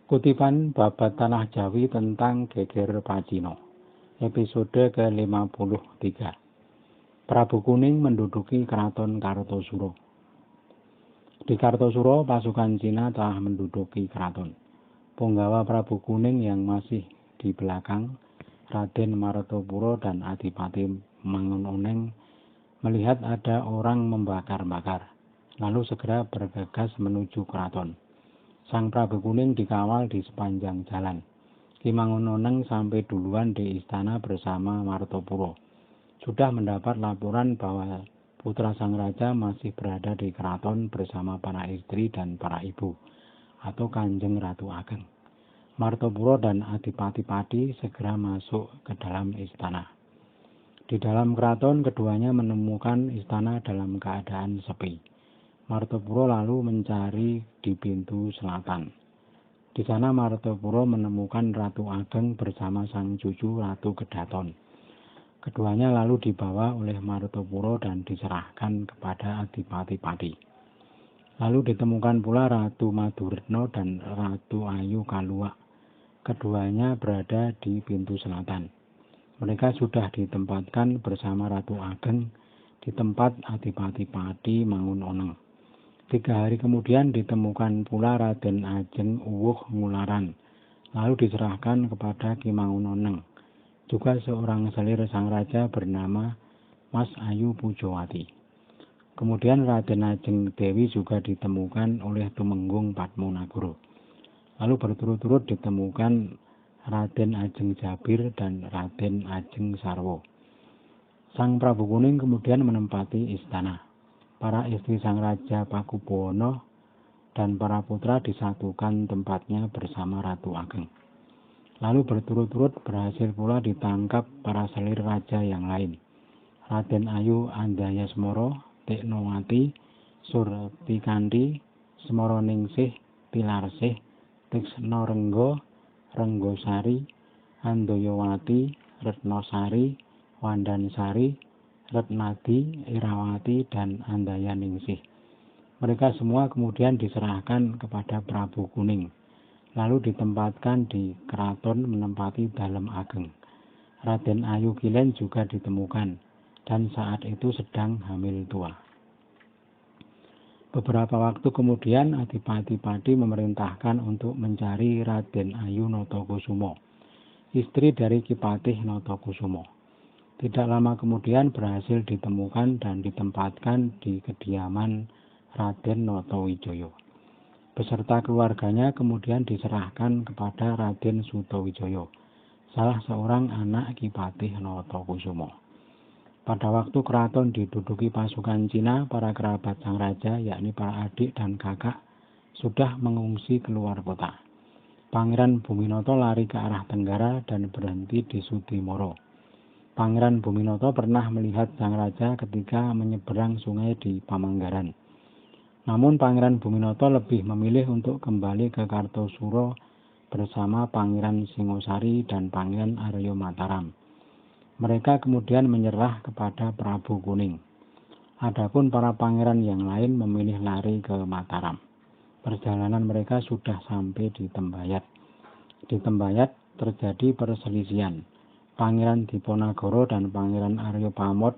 Kutipan Babat Tanah Jawi tentang Geger Pacino, episode ke-53. Prabu Kuning menduduki Keraton Kartosuro. Di Kartosuro, pasukan Cina telah menduduki keraton. Punggawa Prabu Kuning yang masih di belakang, Raden Martopuro dan Adipati Mangunoneng, melihat ada orang membakar-bakar, lalu segera bergegas menuju keraton. Sang Prabu Kuning dikawal di sepanjang jalan. Ki Mangunoneng sampai duluan di istana bersama Martopuro. Sudah mendapat laporan bahwa putra sang raja masih berada di keraton bersama para istri dan para ibu, atau Kanjeng Ratu Ageng. Martopuro dan Adipati Padi segera masuk ke dalam istana. Di dalam keraton, keduanya menemukan istana dalam keadaan sepi. Martopuro lalu mencari di pintu selatan. Di sana Martopuro menemukan Ratu Ageng bersama sang cucu Ratu Kedaton. Keduanya lalu dibawa oleh Martopuro dan diserahkan kepada Adipati Padi. Lalu ditemukan pula Ratu Maduretno dan Ratu Ayu Kalua. Keduanya berada di pintu selatan. Mereka sudah ditempatkan bersama Ratu Ageng di tempat Adipati Padi Mangunoneng. 3 hari kemudian ditemukan pula Raden Ajeng Uwuh Ngularan, lalu diserahkan kepada Ki Mangunoneng. Juga seorang selir sang raja bernama Mas Ayu Pujowati. Kemudian Raden Ajeng Dewi juga ditemukan oleh Tumenggung Padmonagoro. Lalu berturut-turut ditemukan Raden Ajeng Jabir dan Raden Ajeng Sarwo. Sang Prabu Kuning kemudian menempati istana. Para istri sang raja Pakubuwono dan para putra disatukan tempatnya bersama Ratu Ageng. Lalu berturut-turut berhasil pula ditangkap para selir raja yang lain. Raden Ayu Andayasmoro, Teknowati, Surtikandi, Smoroningsih, Tilarsih, Tiksno Renggo, Renggosari, Andoyowati, Retnosari, Wandansari, Retnadi, Irawati, dan Andayaningsih. Mereka semua kemudian diserahkan kepada Prabu Kuning, lalu ditempatkan di keraton menempati Dalem Ageng. Raden Ayu Kilen juga ditemukan, dan saat itu sedang hamil tua. Beberapa waktu kemudian Adipati Padi memerintahkan untuk mencari Raden Ayu Notokusumo, istri dari Ki Patih Notokusumo. Tidak lama kemudian berhasil ditemukan dan ditempatkan di kediaman Raden Notowijoyo. Beserta keluarganya kemudian diserahkan kepada Raden Sutowijoyo, salah seorang anak Ki Patih Notokusumo. Pada waktu keraton diduduki pasukan Cina, para kerabat sang raja, yakni para adik dan kakak, sudah mengungsi keluar kota. Pangeran Buminoto lari ke arah tenggara dan berhenti di Sudimoro. Pangeran Buminoto pernah melihat sang raja ketika menyeberang sungai di Pamanggaran. Namun Pangeran Buminoto lebih memilih untuk kembali ke Kartosuro bersama Pangeran Singosari dan Pangeran Aryo Mataram. Mereka kemudian menyerah kepada Prabu Kuning. Adapun para pangeran yang lain memilih lari ke Mataram. Perjalanan mereka sudah sampai di Tembayat. Di Tembayat terjadi perselisihan. Pangeran Diponagoro dan Pangeran Aryo Pamot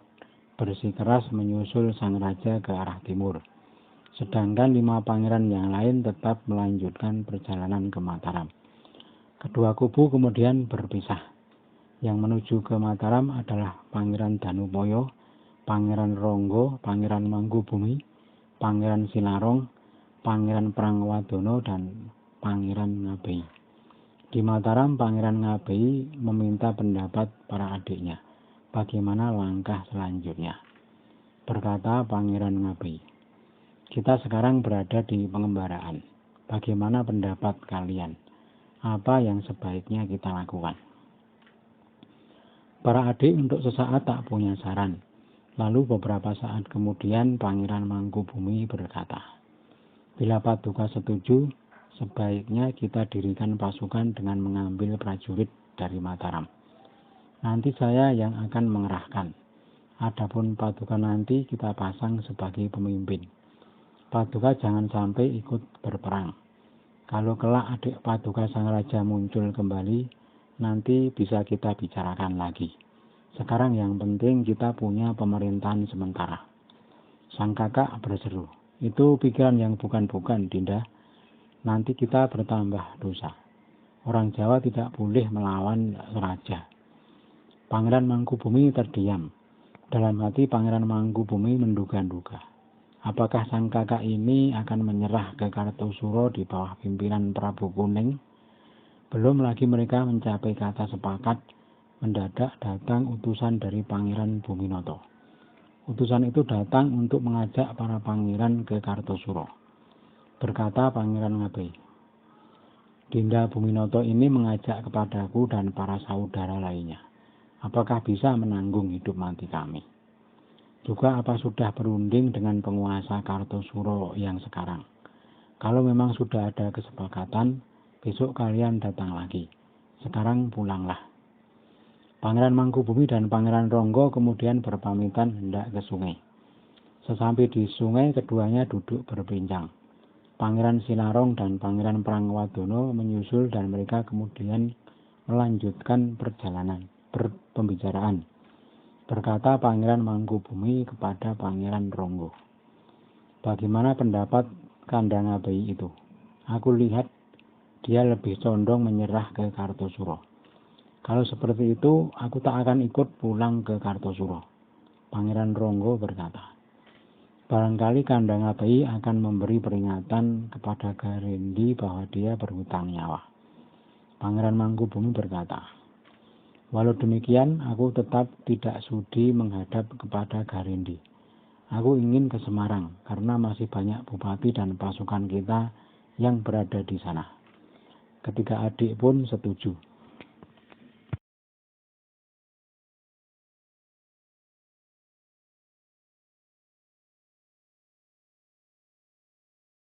bersikeras menyusul sang raja ke arah timur. Sedangkan 5 pangeran yang lain tetap melanjutkan perjalanan ke Mataram. Kedua kubu kemudian berpisah. Yang menuju ke Mataram adalah Pangeran Danupoyo, Pangeran Ronggo, Pangeran Mangkubumi, Pangeran Silarong, Pangeran Prangwadono, dan Pangeran Ngabei. Di Mataram, Pangeran Ngabei meminta pendapat para adiknya, bagaimana langkah selanjutnya. Berkata Pangeran Ngabei, kita sekarang berada di pengembaraan. Bagaimana pendapat kalian? Apa yang sebaiknya kita lakukan? Para adik untuk sesaat tak punya saran. Lalu beberapa saat kemudian Pangeran Mangkubumi berkata, bila Paduka setuju, sebaiknya kita dirikan pasukan dengan mengambil prajurit dari Mataram. Nanti saya yang akan mengerahkan. Adapun Paduka nanti kita pasang sebagai pemimpin. Paduka jangan sampai ikut berperang. Kalau kelak adik Paduka Sang Raja muncul kembali, nanti bisa kita bicarakan lagi. Sekarang yang penting kita punya pemerintahan sementara. Sang kakak berseru, itu pikiran yang bukan-bukan, Dinda. Nanti kita bertambah dosa. Orang Jawa tidak boleh melawan raja. Pangeran Mangkubumi terdiam. Dalam hati Pangeran Mangkubumi menduga-duga. Apakah sang kakak ini akan menyerah ke Kartosuro di bawah pimpinan Prabu Kuning? Belum lagi mereka mencapai kata sepakat, mendadak datang utusan dari Pangeran Buminoto. Utusan itu datang untuk mengajak para pangeran ke Kartosuro. Berkata Pangeran Ngabai, Dinda Buminoto ini mengajak kepadaku dan para saudara lainnya. Apakah bisa menanggung hidup mati kami? Juga apa sudah berunding dengan penguasa Kartosuro yang sekarang? Kalau memang sudah ada kesepakatan, besok kalian datang lagi. Sekarang pulanglah. Pangeran Mangkubumi dan Pangeran Ronggo kemudian berpamitan hendak ke sungai. Sesampai di sungai, keduanya duduk berbincang. Pangeran Sinarong dan Pangeran Prangwadono menyusul dan mereka kemudian melanjutkan pembicaraan. Berkata Pangeran Mangkubumi kepada Pangeran Ronggo, bagaimana pendapat Kandangabai itu? Aku lihat dia lebih condong menyerah ke Kartosuro. Kalau seperti itu, aku tak akan ikut pulang ke Kartosuro. Pangeran Ronggo berkata, barangkali Kandangabai akan memberi peringatan kepada Garendi bahwa dia berhutang nyawa. Pangeran Mangkubumi berkata, walau demikian, aku tetap tidak sudi menghadap kepada Garendi. Aku ingin ke Semarang, karena masih banyak bupati dan pasukan kita yang berada di sana. Ketiga adik pun setuju.